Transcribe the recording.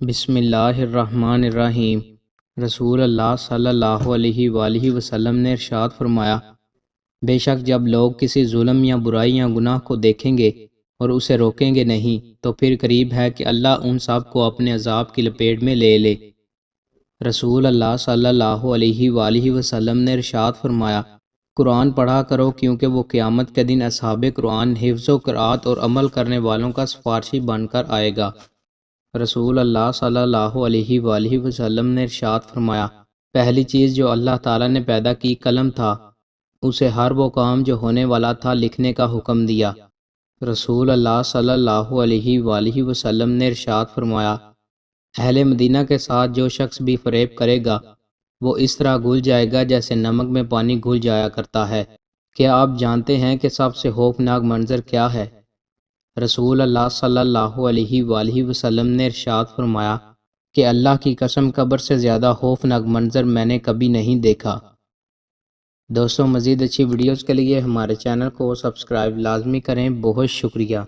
بسم اللہ الرحمن الرحیم۔ رسول اللہ صلی اللہ علیہ وآلہ وسلم نے ارشاد فرمایا، بے شک جب لوگ کسی ظلم یا برائی یا گناہ کو دیکھیں گے اور اسے روکیں گے نہیں تو پھر قریب ہے کہ اللہ ان سب کو اپنے عذاب کی لپیٹ میں لے لے۔ رسول اللہ صلی اللہ علیہ وآلہ وسلم نے ارشاد فرمایا، قرآن پڑھا کرو کیونکہ وہ قیامت کے دن اصحاب قرآن حفظ و قرأت اور عمل کرنے والوں کا سفارشی بن کر آئے گا۔ رسول اللہ صلی اللہ علیہ وآلہ وسلم نے ارشاد فرمایا، پہلی چیز جو اللہ تعالیٰ نے پیدا کی قلم تھا، اسے ہر وہ کام جو ہونے والا تھا لکھنے کا حکم دیا۔ رسول اللہ صلی اللہ علیہ وآلہ وسلم نے ارشاد فرمایا، اہل مدینہ کے ساتھ جو شخص بھی فریب کرے گا وہ اس طرح گھل جائے گا جیسے نمک میں پانی گھل جایا کرتا ہے۔ کیا آپ جانتے ہیں کہ سب سے خوفناک منظر کیا ہے؟ رسول اللہ صلی اللہ علیہ وآلہ وسلم نے ارشاد فرمایا کہ اللہ کی قسم قبر سے زیادہ خوفناک منظر میں نے کبھی نہیں دیکھا۔ دوستوں، مزید اچھی ویڈیوز کے لیے ہمارے چینل کو سبسکرائب لازمی کریں۔ بہت شکریہ۔